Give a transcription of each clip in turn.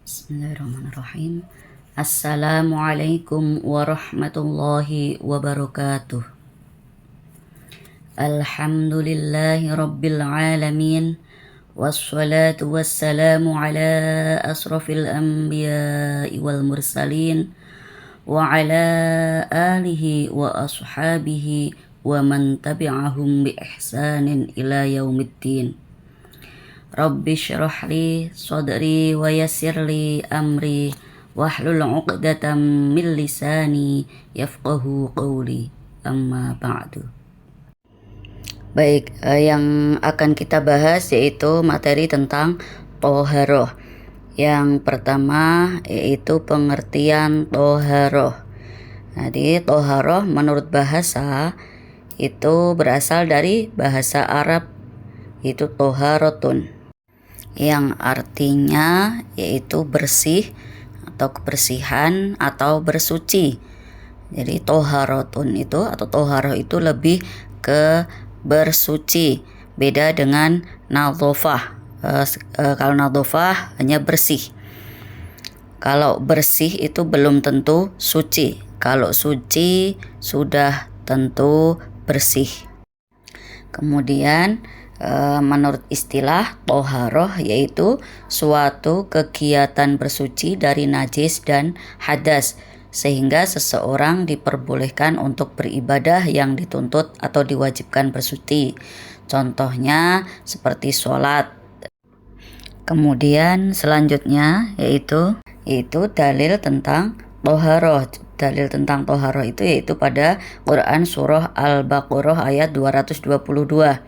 Bismillahirrahmanirrahim. Assalamualaikum warahmatullahi wabarakatuh. Alhamdulillahi rabbil alamin. Wassalatu wassalamu ala asrafil anbiya'i wal mursalin wa ala alihi wa ashabihi wa man tabi'ahum bi ihsanin ila yaumiddin. Rabbi syrah li sadri wa yassir li amri wahlul 'uqdatam min lisani yafqahu qawli, amma ba'du. Baik, yang akan kita bahas yaitu materi tentang toharoh. Yang pertama yaitu pengertian toharoh. Jadi toharoh menurut bahasa itu berasal dari bahasa Arab, itu toharotun, yang artinya yaitu bersih atau kebersihan atau bersuci. Jadi toharotun itu atau toharoh itu lebih ke bersuci, beda dengan nadhofah. Kalau nadhofah hanya bersih, kalau bersih itu belum tentu suci, kalau suci sudah tentu bersih. Kemudian menurut istilah toharoh yaitu suatu kegiatan bersuci dari najis dan hadas, sehingga seseorang diperbolehkan untuk beribadah yang dituntut atau diwajibkan bersuci. Contohnya seperti sholat. Kemudian selanjutnya yaitu dalil tentang toharoh. Dalil tentang toharoh itu yaitu pada Quran surah Al-Baqarah ayat 222.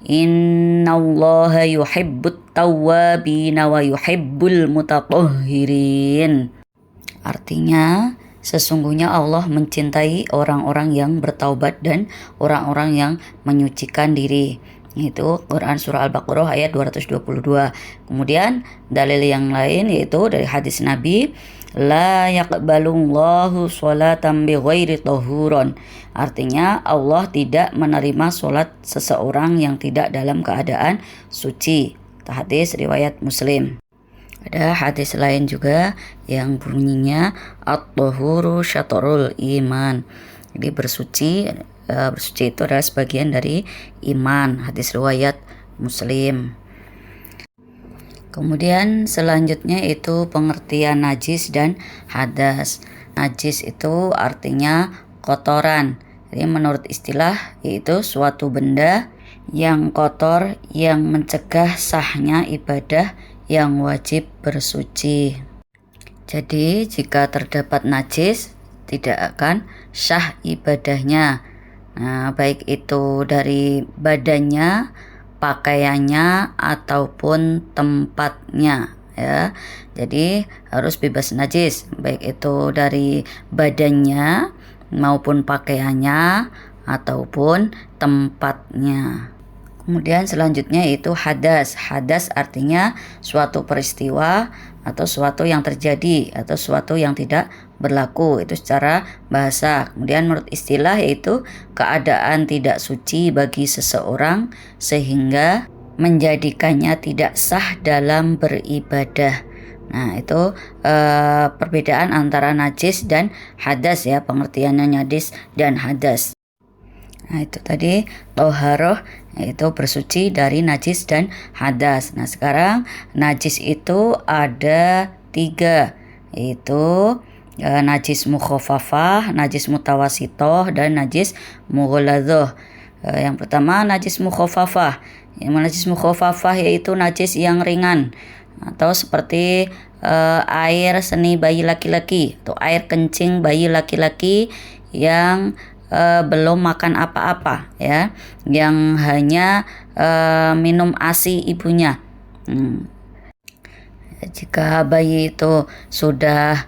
Innallaha yuhibbut tawwabina wa yuhibbul mutatahhirin. Artinya sesungguhnya Allah mencintai orang-orang yang bertaubat dan orang-orang yang menyucikan diri. Itu Quran surah Al-Baqarah ayat 222. Kemudian dalil yang lain yaitu dari hadis Nabi, la yaqbalullahu sholatan bighairi tahuron. Artinya Allah tidak menerima sholat seseorang yang tidak dalam keadaan suci. Hadis riwayat Muslim. Ada hadis lain juga yang bunyinya at-tahuru syatrul iman. Jadi bersuci itu adalah sebagian dari iman. Hadis riwayat Muslim. Kemudian selanjutnya itu pengertian najis dan hadas. Najis itu artinya kotoran. Jadi menurut istilah yaitu suatu benda yang kotor yang mencegah sahnya ibadah yang wajib bersuci. Jadi jika terdapat najis tidak akan sah ibadahnya. Nah, baik itu dari badannya, pakaiannya ataupun tempatnya, ya. Jadi harus bebas najis, baik itu dari badannya maupun pakaiannya ataupun tempatnya. Kemudian selanjutnya itu hadas. Hadas artinya suatu peristiwa atau suatu yang terjadi atau suatu yang tidak berlaku, itu secara bahasa. Kemudian menurut istilah yaitu keadaan tidak suci bagi seseorang sehingga menjadikannya tidak sah dalam beribadah. Nah, itu perbedaan antara najis dan hadas, ya, pengertiannya najis dan hadas. Nah, itu tadi toharoh yaitu bersuci dari najis dan hadas. Nah, sekarang najis itu ada 3, yaitu najis mukhafafah, najis mutawasitoh, dan najis mughalladhoh. Yang pertama najis mukhafafah. Najis mukhafafah yaitu najis yang ringan atau seperti air seni bayi laki-laki atau air kencing bayi laki-laki yang belum makan apa-apa, ya, yang hanya minum ASI ibunya. Jika bayi itu sudah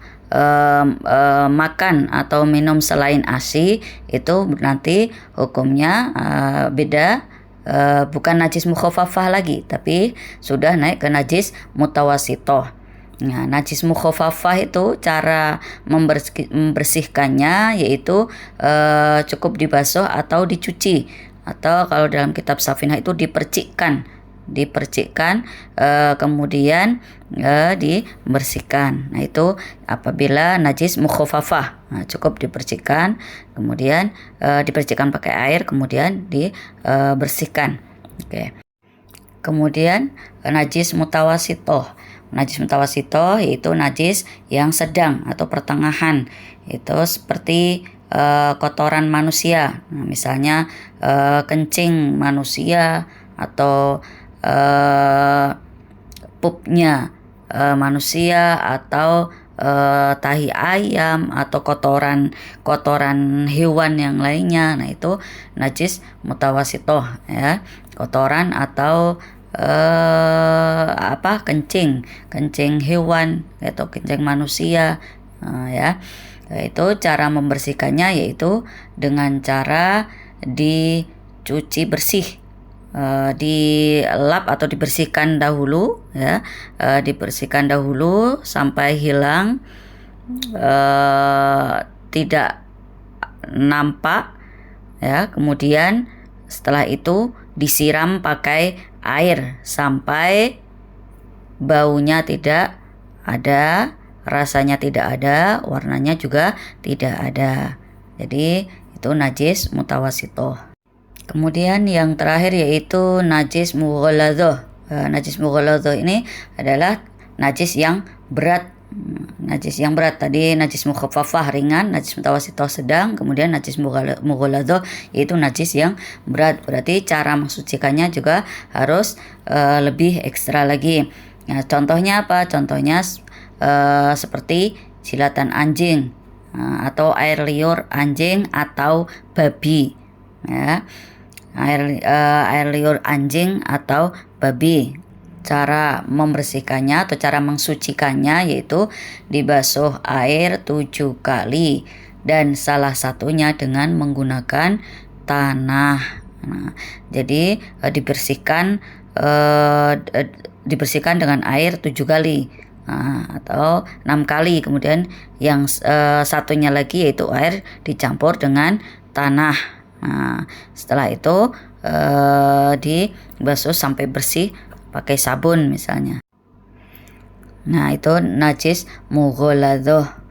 makan atau minum selain ASI, itu nanti hukumnya beda. Bukan najis mukhafafah lagi, tapi sudah naik ke najis mutawasitoh. Nah, najis mukhafafah itu cara membersihkannya yaitu cukup dibasuh atau dicuci, atau kalau dalam kitab Safinah itu dipercikkan dipercikkan, kemudian dibersihkan. Nah, itu apabila najis mukhafafah. Nah, cukup dipercikkan, kemudian dipercikkan pakai air, kemudian dibersihkan. Oke. Kemudian najis mutawasitoh. Najis mutawasitoh yaitu najis yang sedang atau pertengahan. Itu seperti kotoran manusia. Nah, misalnya kencing manusia atau pupnya manusia atau tahi ayam atau kotoran hewan yang lainnya. Nah, itu najis mutawasitoh ya, kotoran atau kencing hewan atau kencing manusia ya. Itu cara membersihkannya yaitu dengan cara dicuci bersih, dilap atau dibersihkan dahulu ya, dibersihkan dahulu sampai hilang, tidak nampak ya. Kemudian setelah itu disiram pakai air sampai baunya tidak ada, rasanya tidak ada, warnanya juga tidak ada. Jadi itu najis mutawasitoh. Kemudian yang terakhir yaitu najis mughalladhah. Najis mughalladhah ini adalah najis yang berat. Najis yang berat tadi najis mukhaffafah ringan, najis mutawasitoh sedang, kemudian najis mughalladhah yaitu najis yang berat. Berarti cara mensucikannya juga harus lebih ekstra lagi. Nah, contohnya apa? Contohnya seperti jilatan anjing atau air liur anjing atau babi ya. Air liur anjing atau babi. Cara membersihkannya atau cara mensucikannya yaitu dibasuh air 7 kali dan salah satunya dengan menggunakan tanah. Nah, jadi dibersihkan dengan air 7 kali atau 6 kali. Kemudian yang satunya lagi yaitu air dicampur dengan tanah. Nah, setelah itu dibasuh sampai bersih pakai sabun misalnya. Nah, itu najis mughalladhah.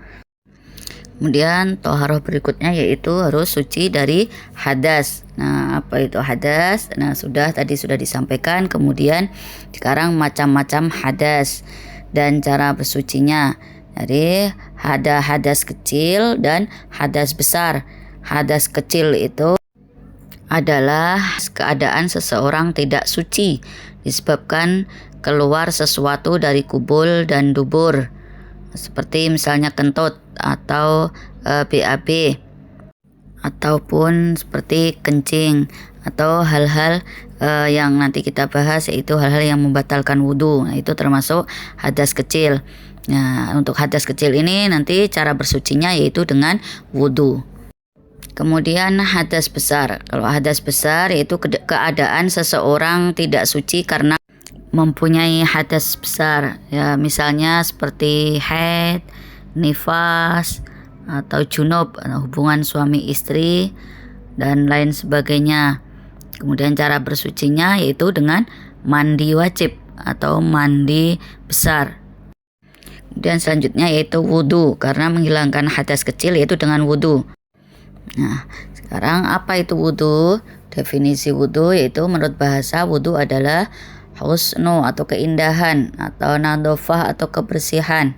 Kemudian toharoh berikutnya yaitu harus suci dari hadas. Nah, apa itu hadas? Nah, tadi sudah disampaikan. Kemudian sekarang macam-macam hadas dan cara bersucinya. Jadi ada hadas kecil dan hadas besar. Hadas kecil itu adalah keadaan seseorang tidak suci disebabkan keluar sesuatu dari kubul dan dubur, seperti misalnya kentut atau BAB, ataupun seperti kencing atau hal-hal yang nanti kita bahas yaitu hal-hal yang membatalkan wudhu. Nah, itu termasuk hadas kecil. Nah, untuk hadas kecil ini nanti cara bersucinya yaitu dengan wudhu. Kemudian hadas besar. Kalau hadas besar yaitu keadaan seseorang tidak suci karena mempunyai hadas besar. Ya, misalnya seperti haid, nifas, atau junub, hubungan suami istri dan lain sebagainya. Kemudian cara bersucinya yaitu dengan mandi wajib atau mandi besar. Dan selanjutnya yaitu wudhu, karena menghilangkan hadas kecil yaitu dengan wudhu. Nah, sekarang apa itu wudhu? Definisi wudhu yaitu menurut bahasa wudhu adalah husnu atau keindahan atau nadhofah atau kebersihan.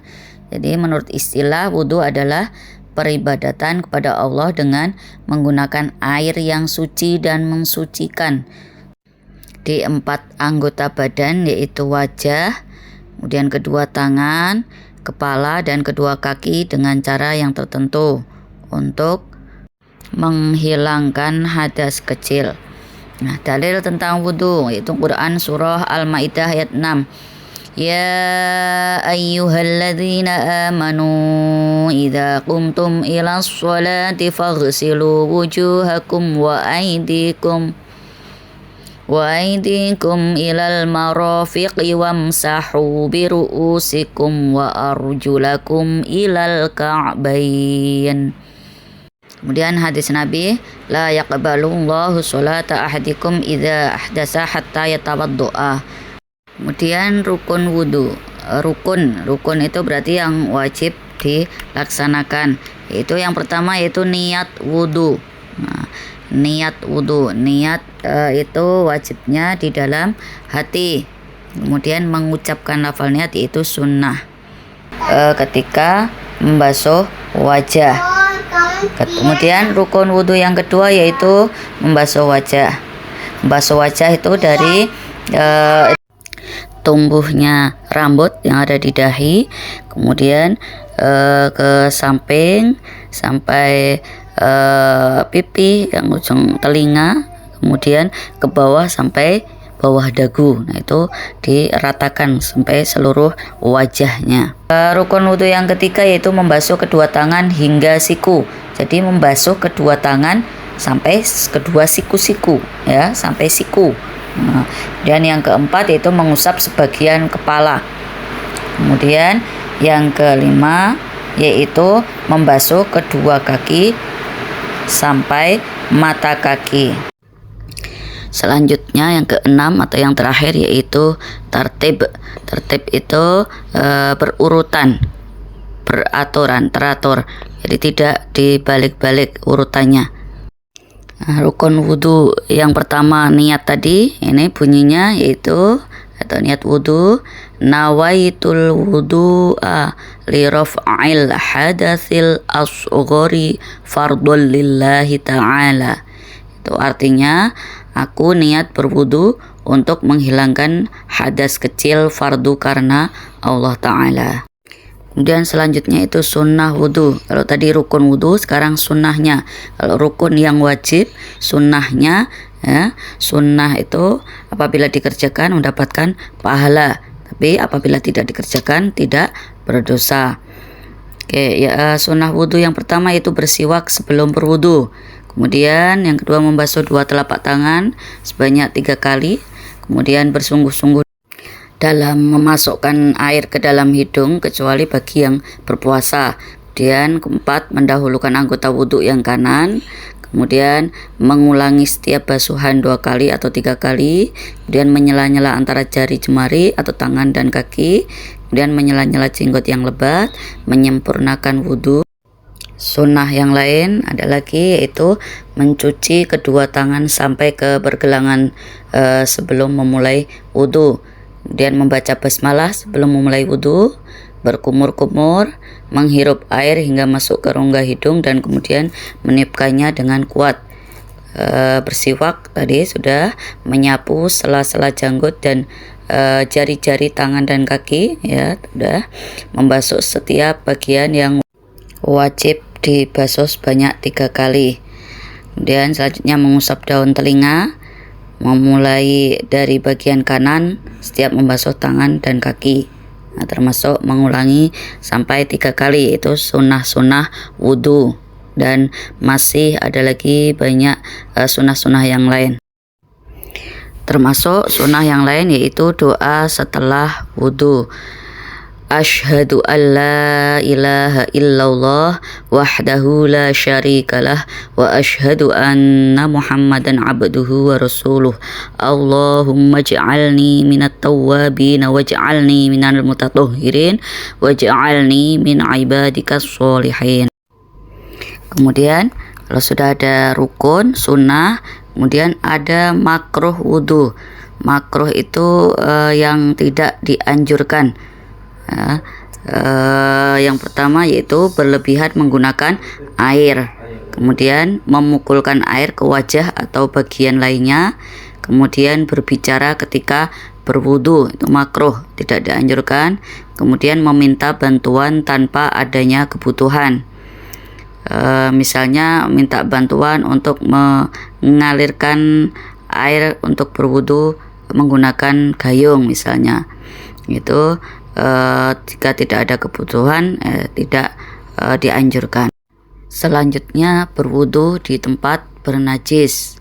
Jadi menurut istilah wudhu adalah peribadatan kepada Allah dengan menggunakan air yang suci dan mensucikan di 4 anggota badan yaitu wajah, kemudian kedua tangan, kepala dan kedua kaki dengan cara yang tertentu untuk menghilangkan hadas kecil. Nah, dalil tentang wudhu yaitu Quran surah Al-Maidah ayat 6. Ya ayyuhalladzina amanu idza qumtum ila sholati faghsilu wujuhakum wa aydikum ilal marafiqi wamsahu biru'usikum wa arjulakum ilal ka'bayn. Kemudian hadis Nabi, la yaqbalullahu sholata ahadikum idza ahdasa hatta yatawaddoa. Kemudian rukun wudu. Rukun itu berarti yang wajib dilaksanakan. Itu yang pertama yaitu niat wudu. Nah, niat wudu, itu wajibnya di dalam hati. Kemudian mengucapkan lafal niat itu sunnah ketika membasuh wajah. Kemudian rukun wudu yang kedua yaitu membasuh wajah. Membasuh wajah itu dari tumbuhnya rambut yang ada di dahi, kemudian ke samping sampai pipi yang ujung telinga, kemudian ke bawah sampai bawah dagu. Nah, itu diratakan sampai seluruh wajahnya. Rukun wudhu yang ketiga yaitu membasuh kedua tangan hingga siku. Jadi membasuh kedua tangan sampai kedua siku-siku, ya, sampai siku. Nah, dan yang keempat yaitu mengusap sebagian kepala. Kemudian yang kelima yaitu membasuh kedua kaki sampai mata kaki. Selanjutnya yang keenam atau yang terakhir yaitu tertib. Tertib itu berurutan, beraturan, teratur. Jadi tidak dibalik-balik urutannya. Nah, rukun wudhu yang pertama niat tadi, ini bunyinya yaitu atau niat wudhu, nawaitul wudhu'a li raf'il hadatsil asghari fardhul lillahi ta'ala. Itu artinya aku niat berwudu untuk menghilangkan hadas kecil fardu karena Allah Ta'ala. Kemudian selanjutnya itu sunnah wudu. Kalau tadi rukun wudu, sekarang sunnahnya. Kalau rukun yang wajib, sunnahnya, ya, sunnah itu apabila dikerjakan mendapatkan pahala, tapi apabila tidak dikerjakan tidak berdosa. Oke, ya, sunnah wudu yang pertama yaitu bersiwak sebelum berwudu. Kemudian yang kedua membasuh dua telapak tangan sebanyak 3 kali. Kemudian bersungguh-sungguh dalam memasukkan air ke dalam hidung kecuali bagi yang berpuasa. Kemudian keempat mendahulukan anggota wudhu yang kanan. Kemudian mengulangi setiap basuhan 2 kali atau 3 kali. Kemudian menyela-nyela antara jari jemari atau tangan dan kaki. Kemudian menyela-nyela jenggot yang lebat. Menyempurnakan wudhu. Sunnah yang lain ada lagi yaitu mencuci kedua tangan sampai ke pergelangan sebelum memulai wudhu. Kemudian membaca basmalah sebelum memulai wudhu, berkumur-kumur, menghirup air hingga masuk ke rongga hidung dan kemudian meniupkannya dengan kuat. Bersiwak tadi sudah, menyapu sela-sela janggut dan jari-jari tangan dan kaki, ya sudah, membasuh setiap bagian yang wajib dibasuh sebanyak 3 kali. Kemudian selanjutnya mengusap daun telinga, memulai dari bagian kanan setiap membasuh tangan dan kaki. Nah, termasuk mengulangi sampai 3 kali. Itu sunnah-sunnah wudhu. Dan masih ada lagi banyak sunnah-sunnah yang lain. Termasuk sunnah yang lain yaitu doa setelah wudhu. Asyhadu an la ilaha illallah wahdahu la syarikalah wa asyhadu anna Muhammadan abduhu wa rasuluh. Allahumma ja'alni minat tawwabin waj'alni minal mutatahhirin waj'alni min ibadikas sholihin. Kemudian kalau sudah ada rukun, sunnah, kemudian ada makruh wudhu. Makruh itu yang tidak dianjurkan. Yang pertama yaitu berlebihan menggunakan air, kemudian memukulkan air ke wajah atau bagian lainnya, kemudian berbicara ketika berwudu, itu makruh, tidak dianjurkan. Kemudian meminta bantuan tanpa adanya kebutuhan, misalnya minta bantuan untuk mengalirkan air untuk berwudu menggunakan gayung misalnya, itu jika tidak ada kebutuhan tidak dianjurkan. Selanjutnya berwudu di tempat bernajis,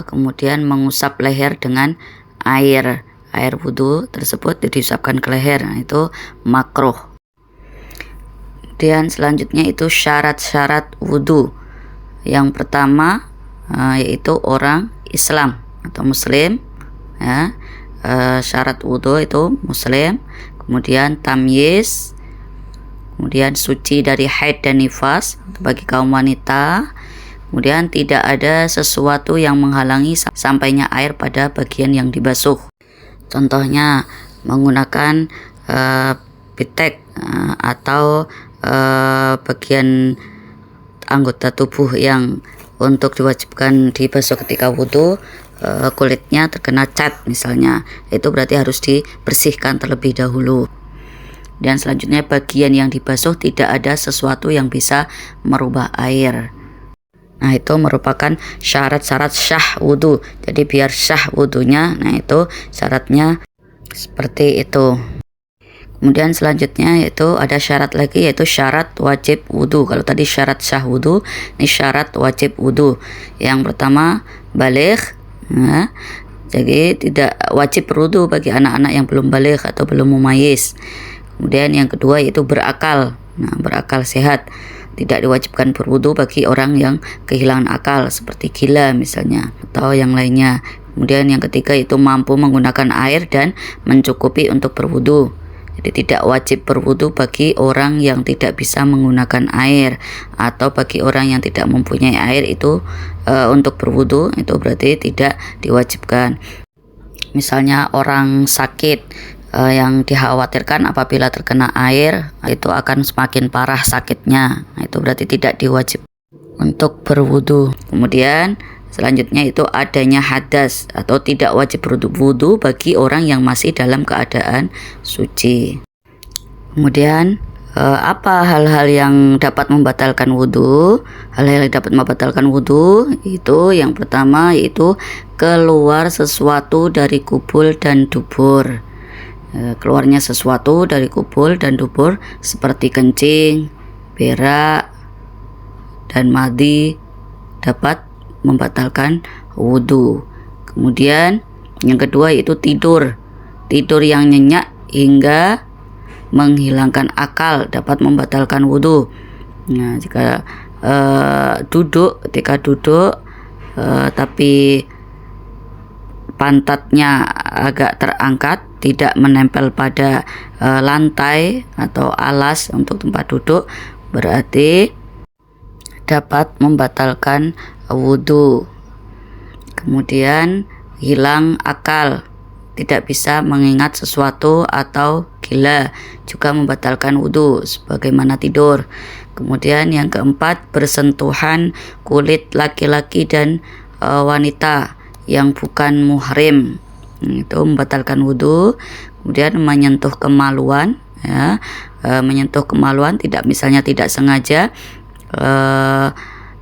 kemudian mengusap leher dengan air wudu tersebut diusapkan ke leher, nah, itu makruh. Kemudian selanjutnya itu syarat-syarat wudu. Yang pertama yaitu orang Islam atau Muslim, ya. Syarat wudhu itu Muslim, kemudian tamyiz, kemudian suci dari haid dan nifas bagi kaum wanita, kemudian tidak ada sesuatu yang menghalangi sampainya air pada bagian yang dibasuh. Contohnya menggunakan pitek atau bagian anggota tubuh yang untuk diwajibkan dibasuh ketika wudhu, kulitnya terkena cat misalnya, itu berarti harus dibersihkan terlebih dahulu. Dan selanjutnya bagian yang dibasuh tidak ada sesuatu yang bisa merubah air. Nah, itu merupakan syarat-syarat syah wudhu. Jadi biar syah wudhunya, nah itu syaratnya seperti itu. Kemudian selanjutnya yaitu ada syarat lagi, yaitu syarat wajib wudhu. Kalau tadi syarat syah wudhu, ini syarat wajib wudhu. Yang pertama baligh, nah, jadi tidak wajib berwudhu bagi anak-anak yang belum baligh atau belum mumayyiz. Kemudian yang kedua yaitu berakal, nah, berakal sehat. Tidak diwajibkan berwudhu bagi orang yang kehilangan akal seperti gila misalnya atau yang lainnya. Kemudian yang ketiga yaitu mampu menggunakan air dan mencukupi untuk berwudhu. Jadi tidak wajib berwudhu bagi orang yang tidak bisa menggunakan air, atau bagi orang yang tidak mempunyai air itu untuk berwudhu, itu berarti tidak diwajibkan. Misalnya orang sakit yang dikhawatirkan apabila terkena air itu akan semakin parah sakitnya, nah, itu berarti tidak diwajibkan untuk berwudhu. Kemudian selanjutnya itu adanya hadas atau tidak wajib berwudhu bagi orang yang masih dalam keadaan suci. Kemudian apa hal-hal yang dapat membatalkan wudhu? Hal-hal yang dapat membatalkan wudhu itu yang pertama yaitu keluar sesuatu dari kubul dan dubur. Keluarnya sesuatu dari kubul dan dubur seperti kencing, berak, dan madi dapat membatalkan wudhu. Kemudian yang kedua yaitu tidur yang nyenyak hingga menghilangkan akal dapat membatalkan wudhu. Nah, jika ketika duduk tapi pantatnya agak terangkat, tidak menempel pada lantai atau alas untuk tempat duduk, berarti dapat membatalkan wudhu. Kemudian hilang akal, tidak bisa mengingat sesuatu atau gila, juga membatalkan wudhu sebagaimana tidur. Kemudian yang keempat bersentuhan kulit laki-laki dan wanita yang bukan muhrim, itu membatalkan wudhu. Kemudian menyentuh kemaluan, ya, menyentuh kemaluan misalnya tidak sengaja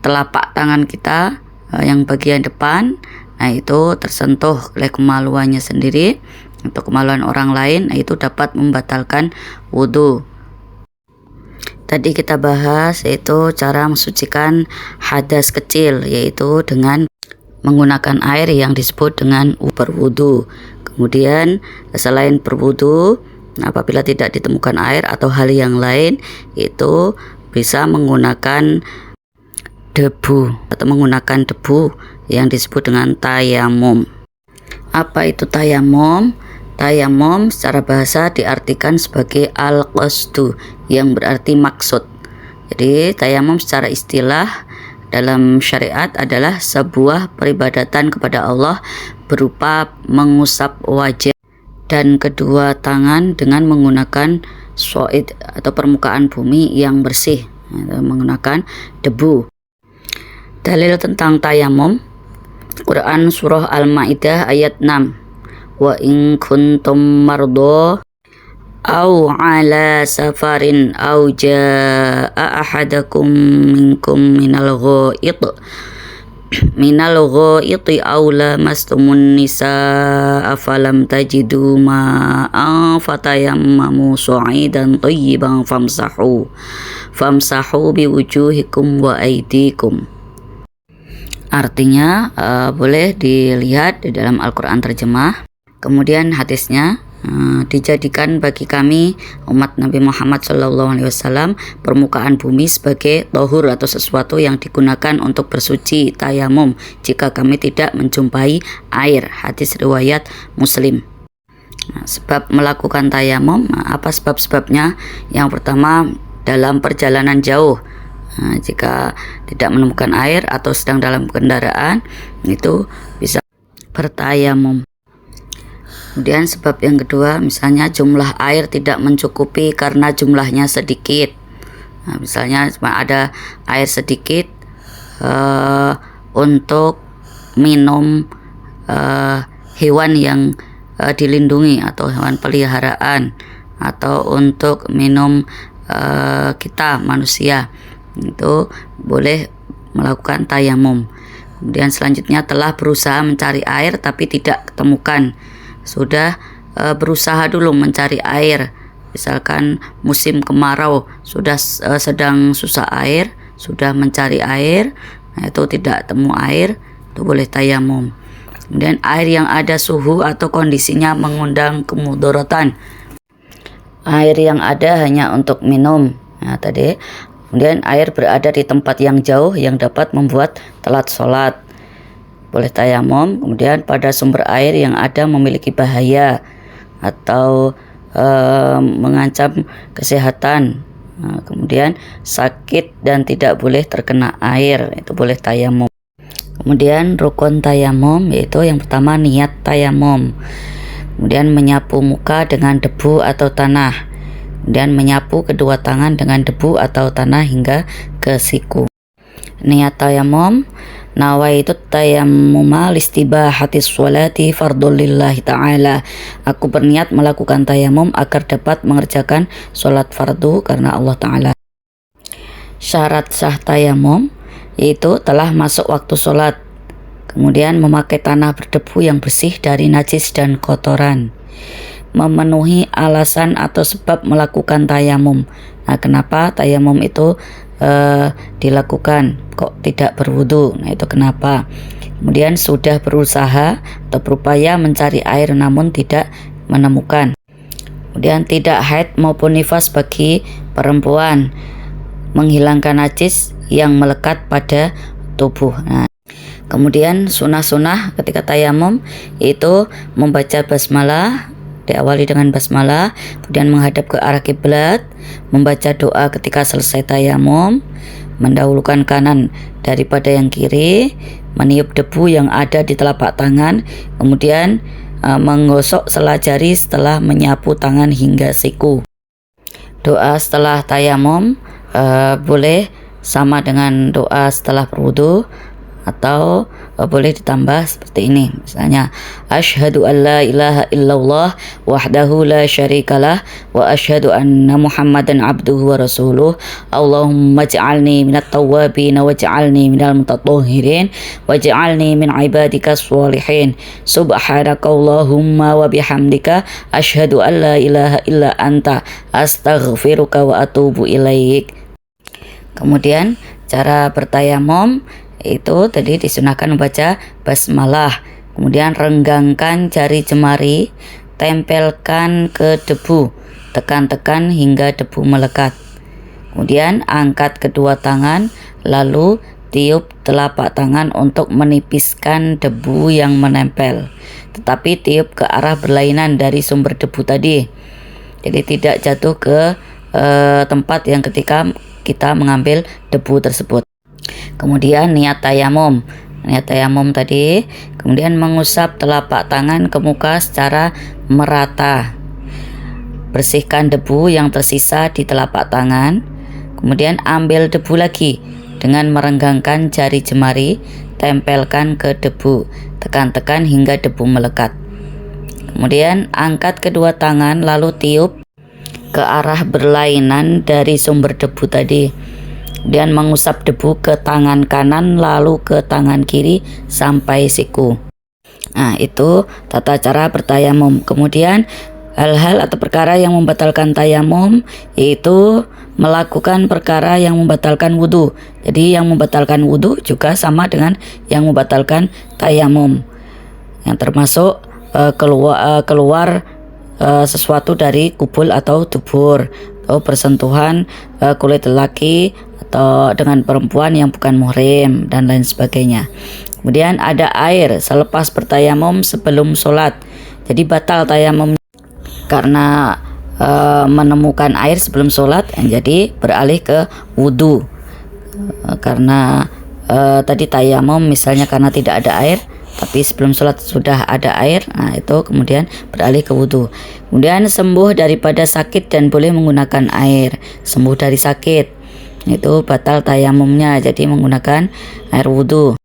telapak tangan kita yang bagian depan, nah itu tersentuh oleh kemaluannya sendiri atau kemaluan orang lain, nah itu dapat membatalkan wudhu. Tadi kita bahas yaitu cara mensucikan hadas kecil, yaitu dengan menggunakan air yang disebut dengan berwudhu. Kemudian selain berwudhu, apabila tidak ditemukan air atau hal yang lain, itu bisa menggunakan debu atau menggunakan debu yang disebut dengan tayamum. Apa itu tayamum? Tayamum secara bahasa diartikan sebagai al-qasdu, yang berarti maksud. Jadi tayamum secara istilah dalam syariat adalah sebuah peribadatan kepada Allah berupa mengusap wajah dan kedua tangan dengan menggunakan soid atau permukaan bumi yang bersih, menggunakan debu. Dalil tentang tayamum, Quran surah Al-Maidah ayat 6. Wa in kuntum mardo au ala safarin au jaa ahadakum minkum minal ghaiti aw lamastumun nisaa falam tajidu ma'an fatayammamu su'idan thayyiban famsahu biwujuhikum wa aydikum. Artinya boleh dilihat di dalam Al-Quran terjemah. Kemudian hadisnya dijadikan bagi kami umat Nabi Muhammad SAW permukaan bumi sebagai tohur atau sesuatu yang digunakan untuk bersuci tayamum jika kami tidak menjumpai air. Hadis riwayat Muslim. Sebab melakukan tayamum, apa sebab-sebabnya? Yang pertama, dalam perjalanan jauh, jika tidak menemukan air atau sedang dalam kendaraan, itu bisa bertayamum. Kemudian sebab yang kedua, misalnya jumlah air tidak mencukupi karena jumlahnya sedikit. Misalnya cuma ada air sedikit untuk minum hewan yang dilindungi atau hewan peliharaan, atau untuk minum kita manusia, itu boleh melakukan tayamum. Kemudian selanjutnya telah berusaha mencari air tapi tidak ketemukan. Sudah berusaha dulu mencari air, misalkan musim kemarau, sudah sedang susah air, sudah mencari air, itu tidak temu air, itu boleh tayamum. Kemudian air yang ada suhu atau kondisinya mengundang kemudaratan, air yang ada hanya untuk minum, tadi. Kemudian air berada di tempat yang jauh yang dapat membuat telat sholat, boleh tayamum. Kemudian pada sumber air yang ada memiliki bahaya atau mengancam kesehatan, kemudian sakit dan tidak boleh terkena air, itu boleh tayamum. Kemudian rukun tayamum, yaitu yang pertama niat tayamum, kemudian menyapu muka dengan debu atau tanah, kemudian menyapu kedua tangan dengan debu atau tanah hingga ke siku. Niat tayamum, nawaitu tayammuma listibahatis sholati fardul lillahi ta'ala. Aku berniat melakukan tayamum agar dapat mengerjakan sholat fardu karena Allah Ta'ala. Syarat sah tayamum, yaitu telah masuk waktu sholat, kemudian memakai tanah berdebu yang bersih dari najis dan kotoran, memenuhi alasan atau sebab melakukan tayamum. Kenapa tayamum itu dilakukan, kok tidak berwudu? Itu kenapa. Kemudian sudah berusaha atau berupaya mencari air namun tidak menemukan. Kemudian tidak haid maupun nifas bagi perempuan, menghilangkan najis yang melekat pada tubuh. Kemudian sunah-sunah ketika tayamum, yaitu membaca basmalah, diawali dengan basmalah, kemudian menghadap ke arah kiblat, membaca doa ketika selesai tayamum, mendahulukan kanan daripada yang kiri, meniup debu yang ada di telapak tangan, kemudian menggosok sela jari setelah menyapu tangan hingga siku. Doa setelah tayamum boleh sama dengan doa setelah berwudu, atau boleh ditambah seperti ini, misalnya asyhadu an la ilaha illallah wahdahu la syarikalah wa asyhadu anna muhammadan abduhu wa rasuluh, Allahumma ja'alni minat tawwabin waj'alni minal mutatahhirin waj'alni min ibadikas sholihin, subhanakallahumma wa bihamdika asyhadu an la ilaha illa anta astaghfiruka wa atubu ilaik. Kemudian cara bertayamum itu tadi disunahkan membaca basmalah, kemudian renggangkan jari jemari, tempelkan ke debu, tekan-tekan hingga debu melekat. Kemudian angkat kedua tangan, lalu tiup telapak tangan untuk menipiskan debu yang menempel, tetapi tiup ke arah berlainan dari sumber debu tadi, jadi tidak jatuh ke tempat yang ketika kita mengambil debu tersebut. Kemudian niat tayamum tadi, kemudian mengusap telapak tangan ke muka secara merata, bersihkan debu yang tersisa di telapak tangan, kemudian ambil debu lagi dengan merenggangkan jari jemari, tempelkan ke debu, tekan-tekan hingga debu melekat. Kemudian angkat kedua tangan lalu tiup ke arah berlainan dari sumber debu tadi, kemudian mengusap debu ke tangan kanan lalu ke tangan kiri sampai siku. Itu tata cara bertayamum. Kemudian hal-hal atau perkara yang membatalkan tayamum, yaitu melakukan perkara yang membatalkan wudu. Jadi yang membatalkan wudu juga sama dengan yang membatalkan tayamum, yang termasuk keluar sesuatu dari kubul atau dubur, atau bersentuhan kulit lelaki atau dengan perempuan yang bukan muhrim dan lain sebagainya. Kemudian ada air selepas bertayamum sebelum sholat. Jadi batal tayamum karena menemukan air sebelum sholat, jadi beralih ke wudhu. Karena tadi tayamum misalnya karena tidak ada air, tapi sebelum sholat sudah ada air, nah itu kemudian beralih ke wudhu. Kemudian sembuh daripada sakit dan boleh menggunakan air. Sembuh dari sakit, itu batal tayamumnya, jadi menggunakan air wudhu.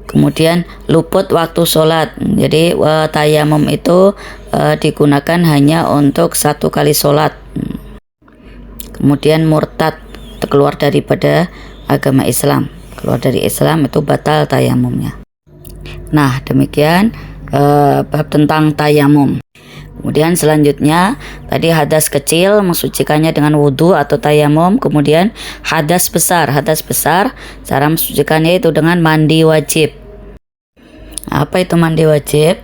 Kemudian luput waktu sholat, jadi tayamum itu digunakan hanya untuk 1 kali sholat. Kemudian murtad, keluar daripada agama Islam, keluar dari Islam, itu batal tayamumnya. Nah, demikian bab tentang tayamum. Kemudian selanjutnya tadi hadas kecil mensucikannya dengan wudhu atau tayamum. Kemudian hadas besar cara mensucikannya itu dengan mandi wajib. Apa itu mandi wajib?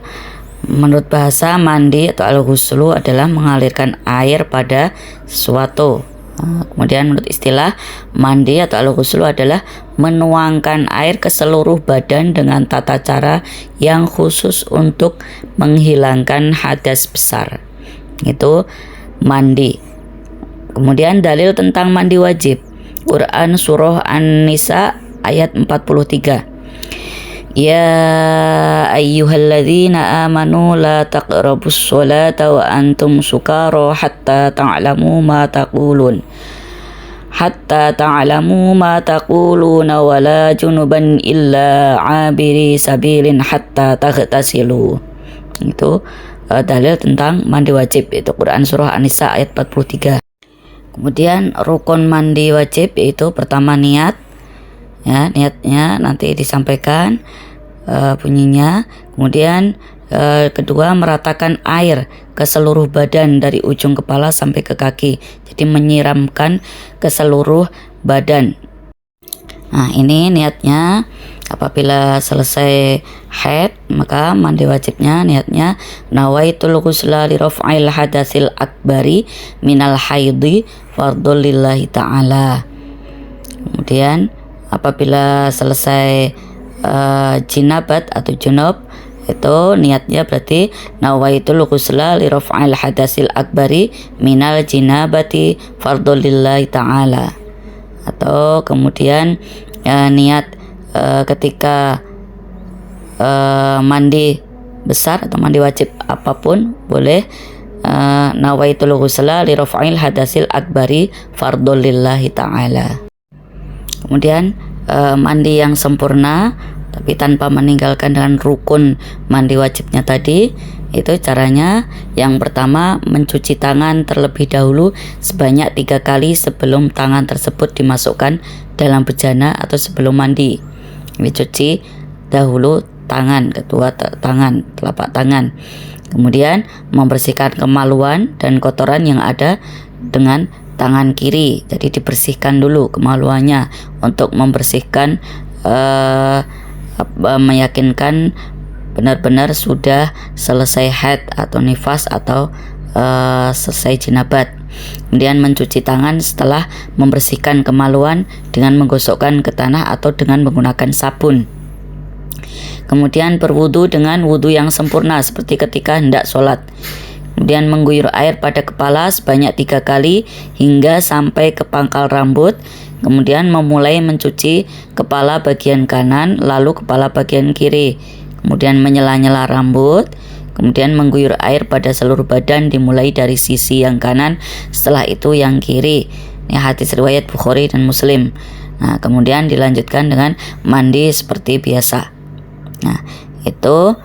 Menurut bahasa, mandi atau al-ghuslu adalah mengalirkan air pada sesuatu. Kemudian menurut istilah, mandi atau al-ghuslu adalah menuangkan air ke seluruh badan dengan tata cara yang khusus untuk menghilangkan hadas besar. Itu mandi. Kemudian dalil tentang mandi wajib. Quran surah An-Nisa ayat 43. Ya ayyuhalladzina amanu la taqrabus sholata wa antum sukara hatta ta'lamu ma taqulun wa la junuban illa abiri sabilin hatta taghtasilu. Itu dalil tentang mandi wajib, itu Quran surah An-Nisa ayat 43. Kemudian rukun mandi wajib yaitu pertama niat. Ya, niatnya nanti disampaikan bunyinya. Kemudian kedua, meratakan air ke seluruh badan dari ujung kepala sampai ke kaki, jadi menyiramkan ke seluruh badan. Nah, ini niatnya. Apabila selesai haid, maka mandi wajibnya niatnya nawaitul ghusla li raf'il hadasil akbari minal haidi fardhul lillahi ta'ala. Kemudian apabila selesai jinabat atau junub, itu niatnya berarti nawaitul ghusla li raf'il hadasil akbari minal jinabati fardhul lillahi ta'ala. Atau kemudian niat ketika mandi besar atau mandi wajib apapun boleh, nawaitul ghusla li raf'il hadasil akbari fardhul lillahi ta'ala. Kemudian mandi yang sempurna tapi tanpa meninggalkan dengan rukun mandi wajibnya tadi, itu caranya yang pertama mencuci tangan terlebih dahulu sebanyak 3 kali sebelum tangan tersebut dimasukkan dalam bejana atau sebelum mandi. Dicuci dahulu tangan, kedua tangan, telapak tangan. Kemudian membersihkan kemaluan dan kotoran yang ada dengan tangan kiri, jadi dibersihkan dulu kemaluannya untuk membersihkan, meyakinkan benar-benar sudah selesai haid atau nifas atau selesai jinabat. Kemudian mencuci tangan setelah membersihkan kemaluan dengan menggosokkan ke tanah atau dengan menggunakan sabun. Kemudian berwudu dengan wudu yang sempurna seperti ketika hendak sholat. Kemudian mengguyur air pada kepala sebanyak 3 kali hingga sampai ke pangkal rambut. Kemudian memulai mencuci kepala bagian kanan, lalu kepala bagian kiri. Kemudian menyela-nyela rambut. Kemudian mengguyur air pada seluruh badan dimulai dari sisi yang kanan, setelah itu yang kiri. Ini hadis riwayat Bukhari dan Muslim. Nah, kemudian dilanjutkan dengan mandi seperti biasa. Nah, itu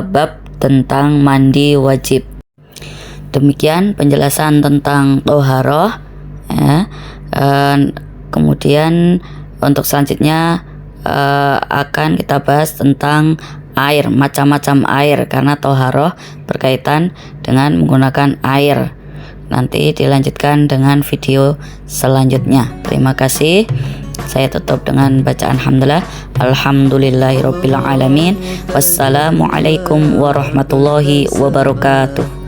bab tentang mandi wajib. Demikian penjelasan tentang toharoh, ya. Kemudian untuk selanjutnya akan kita bahas tentang air, macam-macam air, karena toharoh berkaitan dengan menggunakan air. Nanti dilanjutkan dengan video selanjutnya. Terima kasih. Saya tutup dengan bacaan hamdalah. Alhamdulillahirabbil alamin. Wassalamualaikum warahmatullahi wabarakatuh.